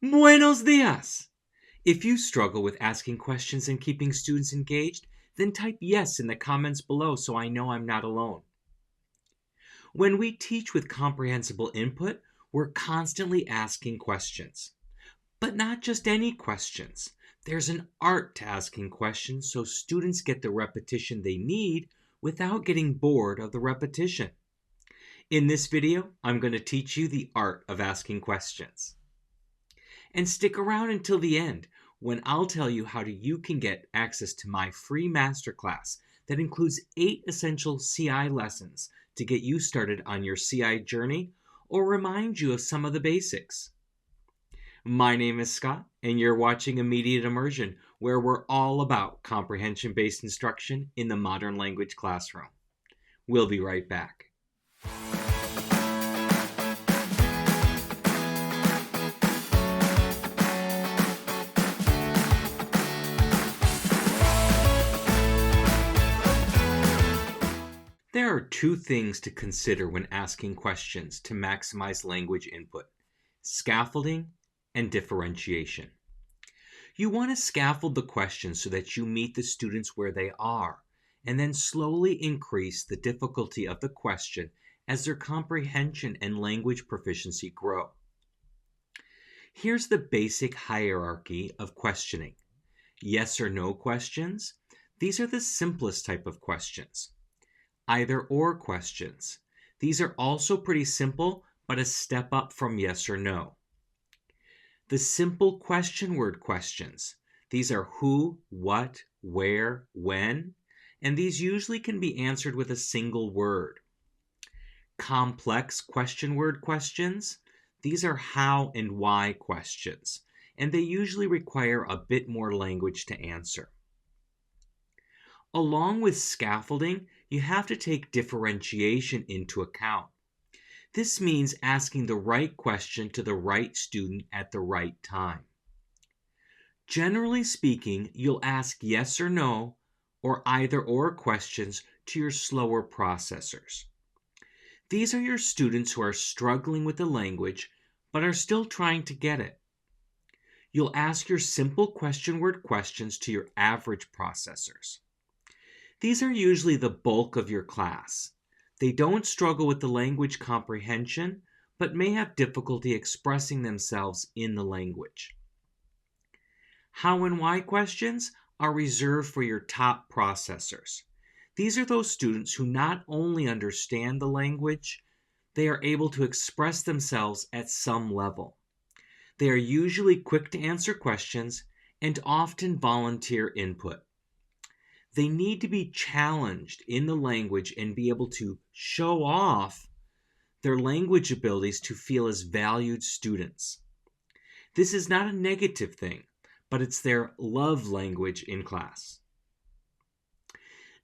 Buenos dias! If you struggle with asking questions and keeping students engaged, then type yes in the comments below so I know I'm not alone. When we teach with comprehensible input, we're constantly asking questions. But not just any questions. There's an art to asking questions so students get the repetition they need without getting bored of the repetition. In this video, I'm going to teach you the art of asking questions. And stick around until the end when I'll tell you how you can get access to my free masterclass that includes 8 essential CI lessons to get you started on your CI journey or remind you of some of the basics. My name is Scott, and you're watching Immediate Immersion, where we're all about comprehension-based instruction in the modern language classroom. We'll be right back. There are 2 things to consider when asking questions to maximize language input: scaffolding and differentiation. You want to scaffold the questions so that you meet the students where they are, and then slowly increase the difficulty of the question as their comprehension and language proficiency grow. Here's the basic hierarchy of questioning. Yes or no questions. These are the simplest type of questions. Either or questions. These are also pretty simple, but a step up from yes or no. The simple question word questions. These are who, what, where, when, and these usually can be answered with a single word. Complex question word questions. These are how and why questions, and they usually require a bit more language to answer. Along with scaffolding, you have to take differentiation into account. This means asking the right question to the right student at the right time. Generally speaking, you'll ask yes or no or either or questions to your slower processors. These are your students who are struggling with the language but are still trying to get it. You'll ask your simple question word questions to your average processors. These are usually the bulk of your class. They don't struggle with the language comprehension, but may have difficulty expressing themselves in the language. How and why questions are reserved for your top processors. These are those students who not only understand the language, they are able to express themselves at some level. They are usually quick to answer questions and often volunteer input. They need to be challenged in the language and be able to show off their language abilities to feel as valued students. This is not a negative thing, but it's their love language in class.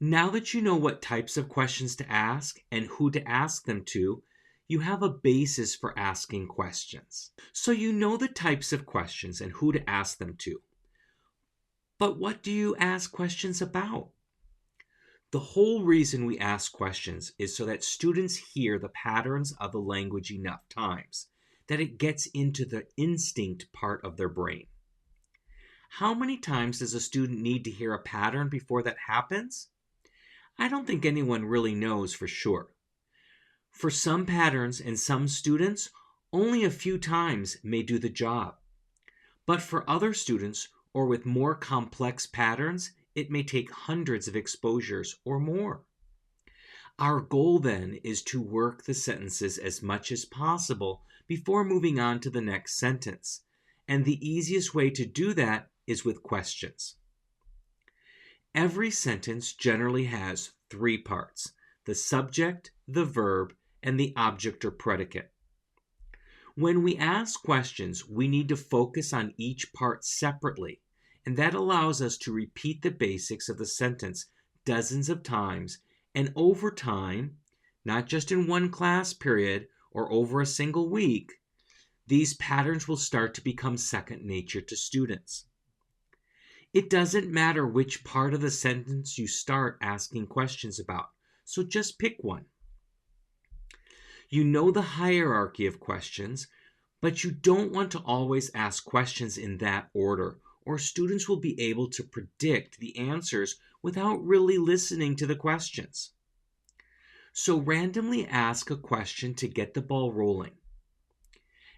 Now that you know what types of questions to ask and who to ask them to, you have a basis for asking questions. So you know the types of questions and who to ask them to. But what do you ask questions about? The whole reason we ask questions is so that students hear the patterns of the language enough times that it gets into the instinct part of their brain. How many times does a student need to hear a pattern before that happens? I don't think anyone really knows for sure. For some patterns and some students, only a few times may do the job. But for other students, or with more complex patterns, it may take hundreds of exposures or more. Our goal then is to work the sentences as much as possible before moving on to the next sentence. And the easiest way to do that is with questions. Every sentence generally has 3 parts: the subject, the verb, and the object or predicate. When we ask questions, we need to focus on each part separately, and that allows us to repeat the basics of the sentence dozens of times, and over time, not just in one class period or over a single week, these patterns will start to become second nature to students. It doesn't matter which part of the sentence you start asking questions about, so just pick one. You know the hierarchy of questions, But you don't want to always ask questions in that order, or students will be able to predict the answers without really listening to the questions. So randomly ask a question to get the ball rolling.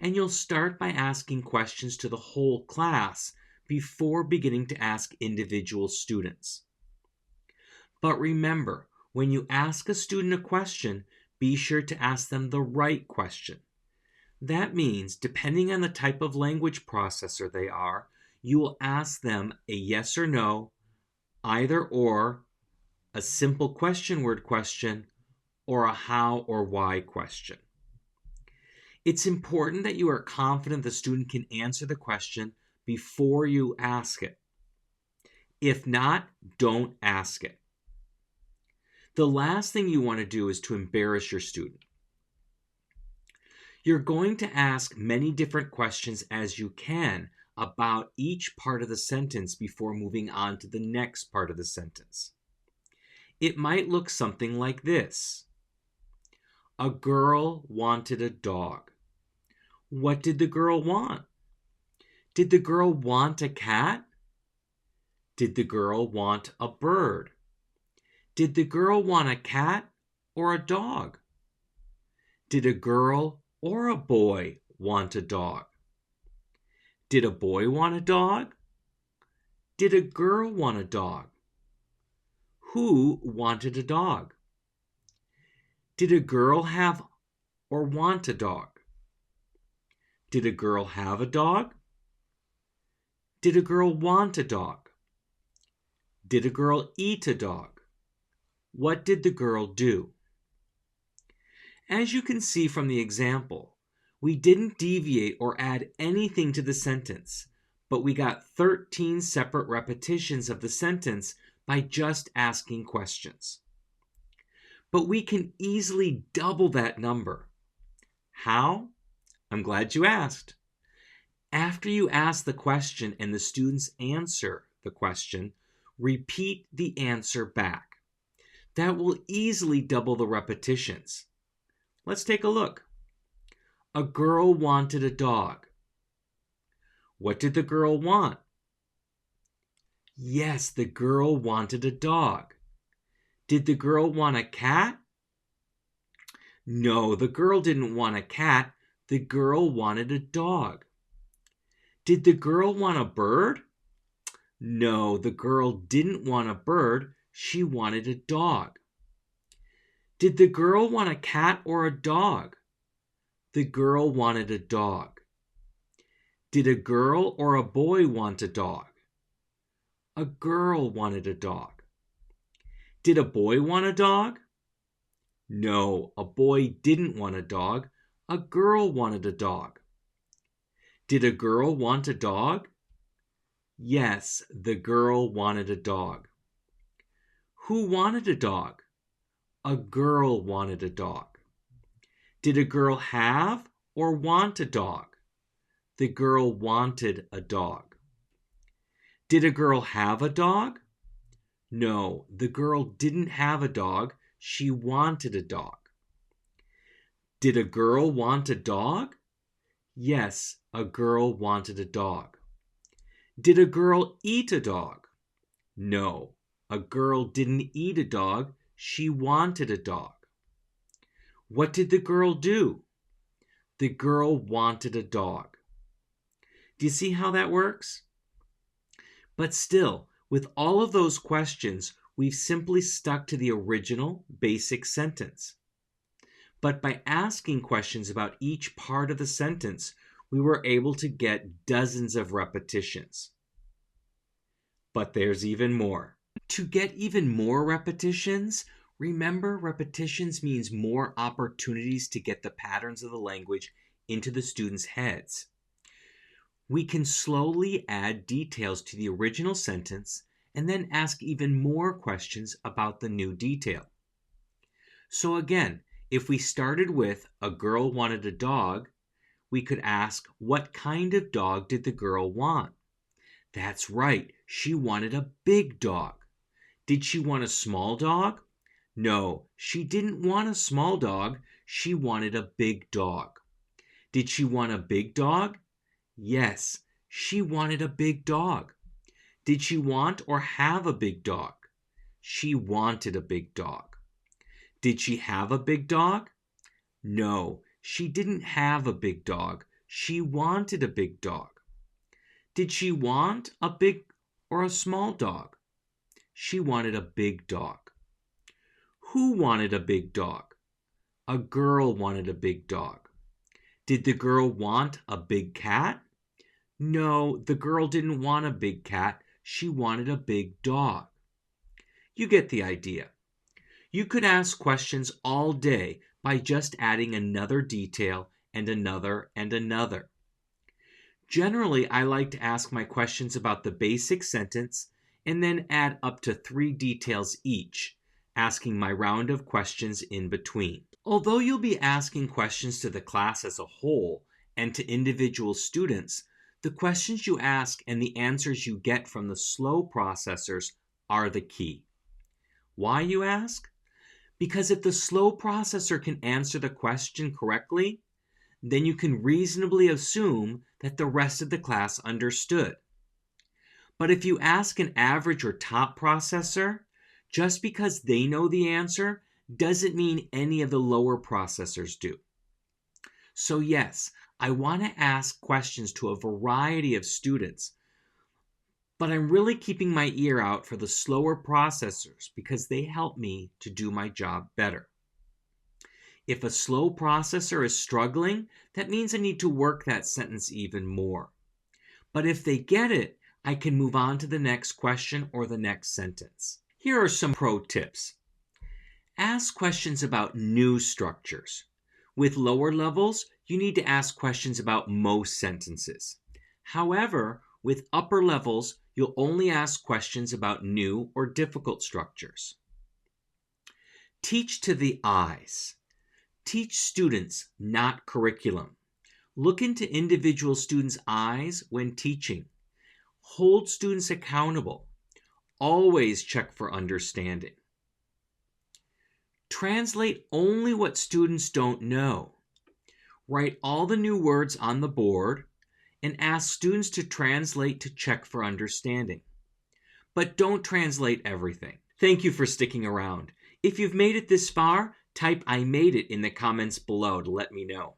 And you'll start by asking questions to the whole class before beginning to ask individual students. But remember, when you ask a student a question, be sure to ask them the right question. That means, depending on the type of language processor they are, you will ask them a yes or no, either or, a simple question word question, or a how or why question. It's important that you are confident the student can answer the question before you ask it. If not, don't ask it. The last thing you want to do is to embarrass your student. You're going to ask many different questions as you can about each part of the sentence before moving on to the next part of the sentence. It might look something like this. A girl wanted a dog. What did the girl want? Did the girl want a cat? Did the girl want a bird? Did the girl want a cat or a dog? Did a girl or a boy want a dog? Did a boy want a dog? Did a girl want a dog? Who wanted a dog? Did a girl have or want a dog? Did a girl have a dog? Did a girl want a dog? Did a girl eat a dog? What did the girl do? As you can see from the example, we didn't deviate or add anything to the sentence, but we got 13 separate repetitions of the sentence by just asking questions. But we can easily double that number. How? I'm glad you asked. After you ask the question and the students answer the question, repeat the answer back. That will easily double the repetitions. Let's take a look. A girl wanted a dog. What did the girl want? Yes, the girl wanted a dog. Did the girl want a cat? No, the girl didn't want a cat. The girl wanted a dog. Did the girl want a bird? No, the girl didn't want a bird. She wanted a dog. Did the girl want a cat or a dog? The girl wanted a dog. Did a girl or a boy want a dog? A girl wanted a dog. Did a boy want a dog? No, a boy didn't want a dog. A girl wanted a dog. Did a girl want a dog? Yes, the girl wanted a dog. Who wanted a dog? A girl wanted a dog. Did a girl have or want a dog? The girl wanted a dog. Did a girl have a dog? No, the girl didn't have a dog. She wanted a dog. Did a girl want a dog? Yes, a girl wanted a dog. Did a girl eat a dog? No, a girl didn't eat a dog. She wanted a dog. What did the girl do? The girl wanted a dog. Do you see how that works? But still, with all of those questions, we've simply stuck to the original basic sentence. But by asking questions about each part of the sentence, we were able to get dozens of repetitions. But there's even more. To get even more repetitions, remember repetitions means more opportunities to get the patterns of the language into the students' heads. We can slowly add details to the original sentence and then ask even more questions about the new detail. So again, if we started with a girl wanted a dog, we could ask, what kind of dog did the girl want? That's right, she wanted a big dog. Did she want a small dog? No, she didn't want a small dog. She wanted a big dog. Did she want a big dog? Yes, she wanted a big dog. Did she want or have a big dog? She wanted a big dog. Did she have a big dog? No, she didn't have a big dog. She wanted a big dog. Did she want a big or a small dog? She wanted a big dog. Who wanted a big dog? A girl wanted a big dog. Did the girl want a big cat? No, the girl didn't want a big cat. She wanted a big dog. You get the idea. You could ask questions all day by just adding another detail and another and another. Generally, I like to ask my questions about the basic sentence and then add up to 3 details each, asking my round of questions in between. Although you'll be asking questions to the class as a whole and to individual students, the questions you ask and the answers you get from the slow processors are the key. Why, you ask? Because if the slow processor can answer the question correctly, then you can reasonably assume that the rest of the class understood. But if you ask an average or top processor, just because they know the answer doesn't mean any of the lower processors do. So yes, I want to ask questions to a variety of students, but I'm really keeping my ear out for the slower processors because they help me to do my job better. If a slow processor is struggling, that means I need to work that sentence even more. But if they get it, I can move on to the next question or the next sentence. Here are some pro tips. Ask questions about new structures. With lower levels, you need to ask questions about most sentences. However, with upper levels, you'll only ask questions about new or difficult structures. Teach to the eyes. Teach students, not curriculum. Look into individual students' eyes when teaching. Hold students accountable. Always check for understanding. Translate only what students don't know. Write all the new words on the board and ask students to translate to check for understanding. But don't translate everything. Thank you for sticking around. If you've made it this far, type "I made it" in the comments below to let me know.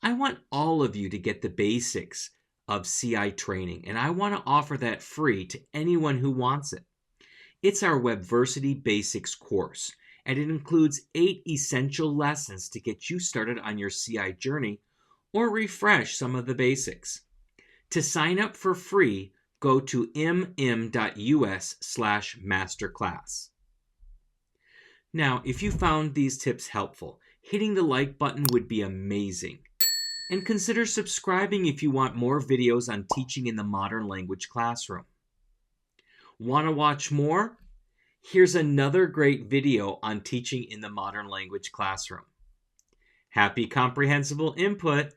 I want all of you to get the basics of CI training, and I want to offer that free to anyone who wants it. It's our Webversity Basics course, and it includes 8 essential lessons to get you started on your CI journey or refresh some of the basics. To sign up for free, go to mm.us/masterclass. Now, if you found these tips helpful, hitting the like button would be amazing. And consider subscribing if you want more videos on teaching in the modern language classroom. Want to watch more? Here's another great video on teaching in the modern language classroom. Happy comprehensible input!